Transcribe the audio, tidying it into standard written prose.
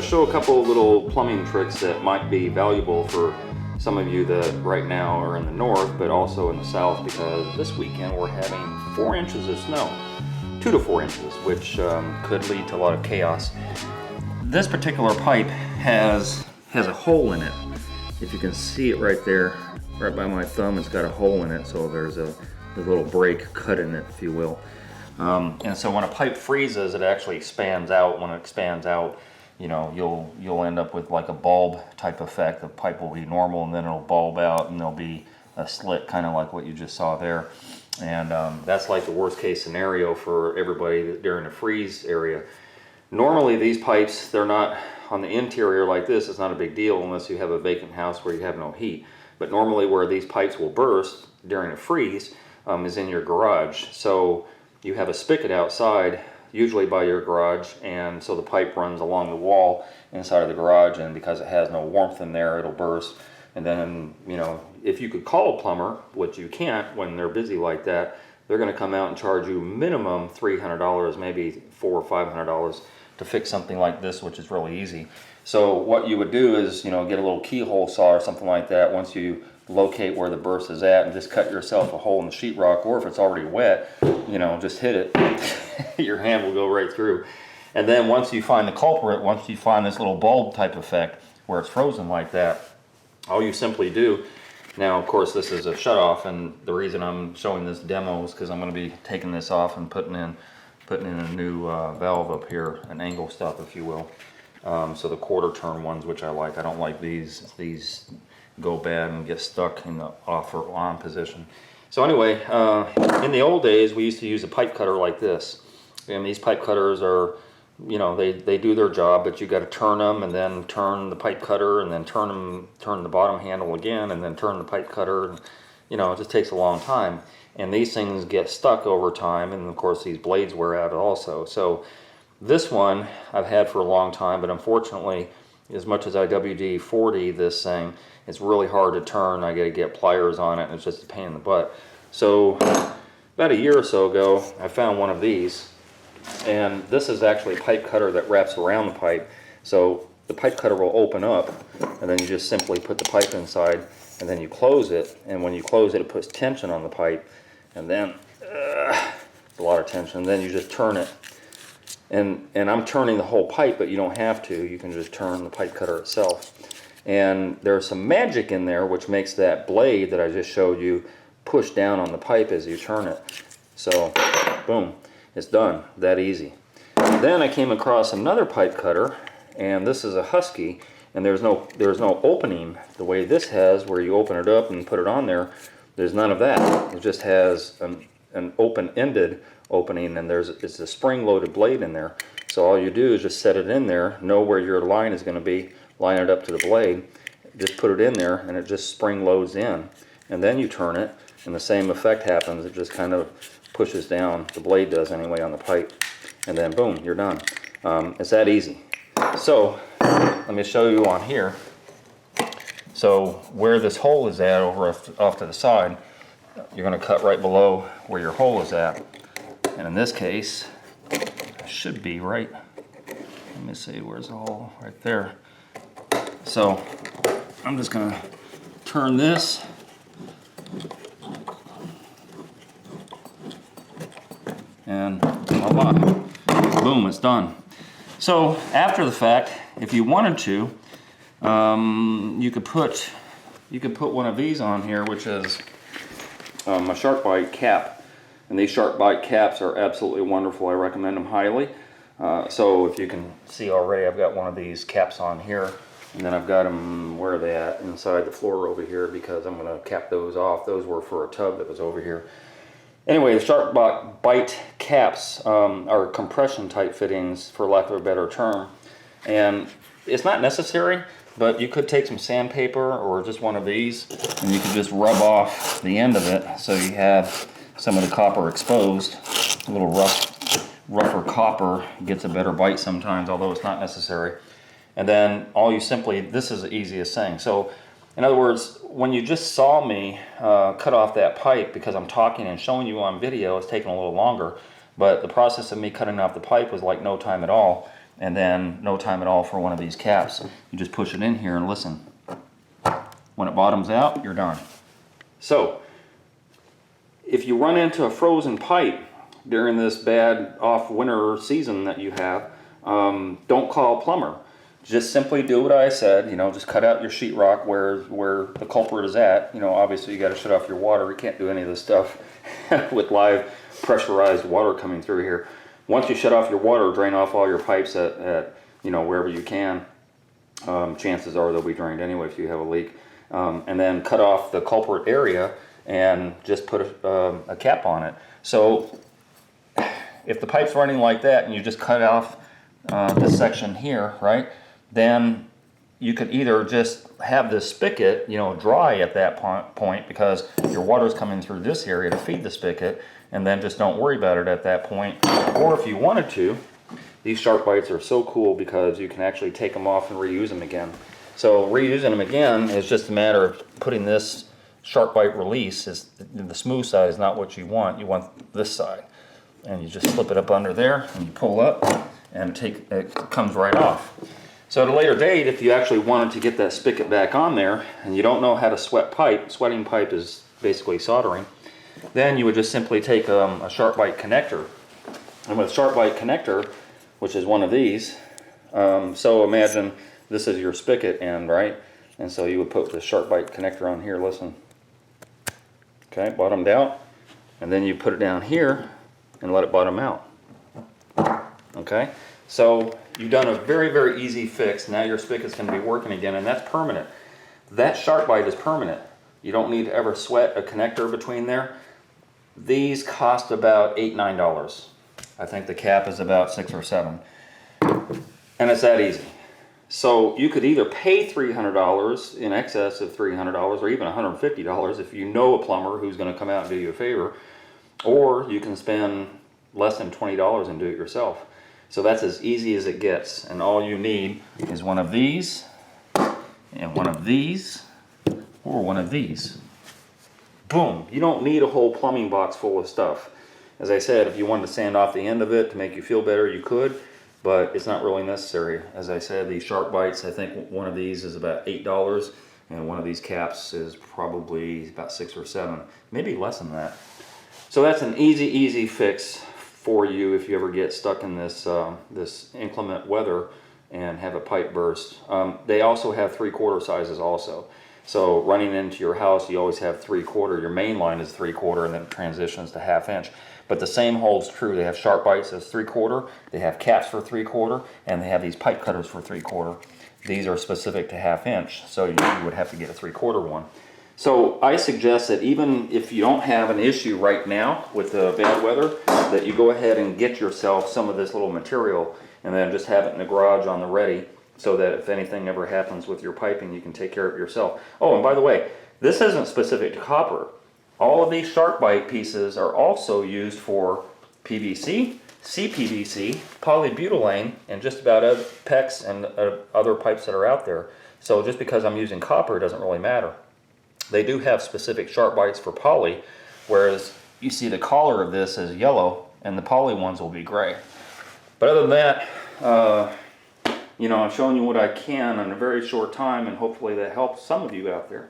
going to show a couple of little plumbing tricks that might be valuable for some of you that right now are in the north, but also in the south, because this weekend we're having 4 inches of snow, 2 to 4 inches, which could lead to a lot of chaos. This particular pipe has a hole in it. If you can see it right there, right by my thumb, it's got a hole in it, so there's a little break cut in it, if you will. And so when a pipe freezes, it actually expands out. When it expands out, you know, you'll end up with like a bulb type effect. The pipe will be normal, and then it'll bulb out, and there'll be a slit, kind of like what you just saw there. And that's like the worst case scenario for everybody during the freeze area. Normally these pipes, they're not on the interior like this. It's not a big deal unless you have a vacant house where you have no heat. But normally where these pipes will burst during a freeze is in your garage. So you have a spigot outside, usually by your garage, and so the pipe runs along the wall inside of the garage, and because it has no warmth in there, it'll burst. And then, you know, if you could call a plumber, which you can't when they're busy like that, they're going to come out and charge you minimum $300, maybe $400 or $500 to fix something like this, which is really easy. So what you would do is, you know, get a little keyhole saw or something like that once you locate where the burst is at, and just cut yourself a hole in the sheetrock, or if it's already wet, you know, just hit it. Your hand will go right through. And then once you find the culprit, once you find this little bulb type effect where it's frozen like that, all you simply do, now of course this is a shutoff, and the reason I'm showing this demo is because I'm going to be taking this off and putting in a new valve up here, an angle stop, if you will. So the quarter turn ones, which I like. I don't like these. These go bad and get stuck in the off or on position. So anyway, in the old days we used to use a pipe cutter like this, and these pipe cutters are, you know, they do their job, but you got to turn them and then turn the pipe cutter and then turn the bottom handle again and then turn the pipe cutter, and, you know, it just takes a long time, and these things get stuck over time, and of course these blades wear out also. So this one I've had for a long time, but unfortunately, as much as I WD-40 this thing, it's really hard to turn. I got to get pliers on it, and it's just a pain in the butt. So about a year or so ago, I found one of these, and this is actually a pipe cutter that wraps around the pipe. So the pipe cutter will open up, and then you just simply put the pipe inside, and then you close it, and when you close it, it puts tension on the pipe, and then a lot of tension. Then you just turn it. And I'm turning the whole pipe, but you don't have to. You can just turn the pipe cutter itself. And there's some magic in there which makes that blade that I just showed you push down on the pipe as you turn it. So, boom, it's done. That easy. Then I came across another pipe cutter, and this is a Husky, and there's no opening the way this has, where you open it up and put it on there. There's none of that. It just has an open-ended opening, and it's a spring-loaded blade in there. So all you do is just set it in there, know where your line is going to be, line it up to the blade, just put it in there, and it just spring loads in. And then you turn it, and the same effect happens. It just kind of pushes down, the blade does anyway, on the pipe, and then boom, you're done. It's that easy. So let me show you on here. So where this hole is at, over off to the side, you're going to cut right below where your hole is at. And in this case, it should be right. Let me see, where's the hole? Right there. So I'm just going to turn this. And voila, boom, it's done. So after the fact, if you wanted to, you could put one of these on here, which is a Sharkbite cap. And these Sharkbite caps are absolutely wonderful. I recommend them highly. So if you can see already, I've got one of these caps on here, and then I've got them, where are they at? Inside the floor over here, because I'm going to cap those off. Those were for a tub that was over here. Anyway, the Sharkbite caps are compression type fittings, for lack of a better term. And it's not necessary, but you could take some sandpaper or just one of these, and you could just rub off the end of it so you have some of the copper exposed. A little rougher copper gets a better bite sometimes, although it's not necessary. And then all you simply, this is the easiest thing. So in other words, when you just saw me cut off that pipe, because I'm talking and showing you on video, it's taking a little longer, but the process of me cutting off the pipe was like no time at all. and then no time at all for one of these caps. You just push it in here and listen. When it bottoms out, you're done. So, if you run into a frozen pipe during this bad off winter season that you have, don't call a plumber. Just simply do what I said, you know, just cut out your sheetrock where the culprit is at. You know, obviously you got to shut off your water. You can't do any of this stuff with live pressurized water coming through here. Once you shut off your water, drain off all your pipes at you know, wherever you can. Chances are they'll be drained anyway if you have a leak. And then cut off the culprit area and just put a cap on it. So if the pipe's running like that and you just cut off this section here, right, then you could either just have this spigot, you know, dry at that point because your water's coming through this area to feed the spigot, and then just don't worry about it at that point. Or if you wanted to, these Sharkbites are so cool because you can actually take them off and reuse them again. So reusing them again is just a matter of putting this Sharkbite release, the smooth side is not what you want this side. And you just slip it up under there and you pull up and it comes right off. So at a later date, if you actually wanted to get that spigot back on there and you don't know how to sweat pipe, sweating pipe is basically soldering, then you would just simply take a Sharkbite connector. And with a Sharkbite connector, which is one of these, so imagine this is your spigot end, right? And so you would put the Sharkbite connector on here, listen. Okay, bottomed out. And then you put it down here and let it bottom out. Okay, so you've done a very, very easy fix. Now your spigot's going to be working again, and that's permanent. That Sharkbite is permanent. You don't need to ever sweat a connector between there. These cost about $8, $9. I think the cap is about $6 or $7. And it's that easy. So you could either pay $300, in excess of $300, or even $150 if you know a plumber who's going to come out and do you a favor, or you can spend less than $20 and do it yourself. So that's as easy as it gets, and all you need is one of these, and one of these, or one of these. Boom! You don't need a whole plumbing box full of stuff. As I said, if you wanted to sand off the end of it to make you feel better, you could, but it's not really necessary. As I said, these Sharkbites, I think one of these is about $8, and one of these caps is probably about $6 or $7, maybe less than that. So that's an easy fix for you if you ever get stuck in this this inclement weather and have a pipe burst. They also have 3/4 sizes also. So running into your house, you always have 3/4. Your main line is 3/4 and then it transitions to 1/2 inch. But the same holds true. They have Sharkbites as 3/4, they have caps for 3/4, and they have these pipe cutters for 3/4. These are specific to 1/2 inch, so you would have to get a 3/4 one. So I suggest that even if you don't have an issue right now with the bad weather, that you go ahead and get yourself some of this little material and then just have it in the garage on the ready, so that if anything ever happens with your piping, you can take care of it yourself. Oh, and by the way, this isn't specific to copper. All of these Sharkbite pieces are also used for PVC, CPVC, polybutylene, and just about other PEX and other pipes that are out there. So just because I'm using copper doesn't really matter. They do have specific Sharkbites for poly, whereas you see the collar of this is yellow and the poly ones will be gray. But other than that, you know, I'm showing you what I can in a very short time, and hopefully that helps some of you out there.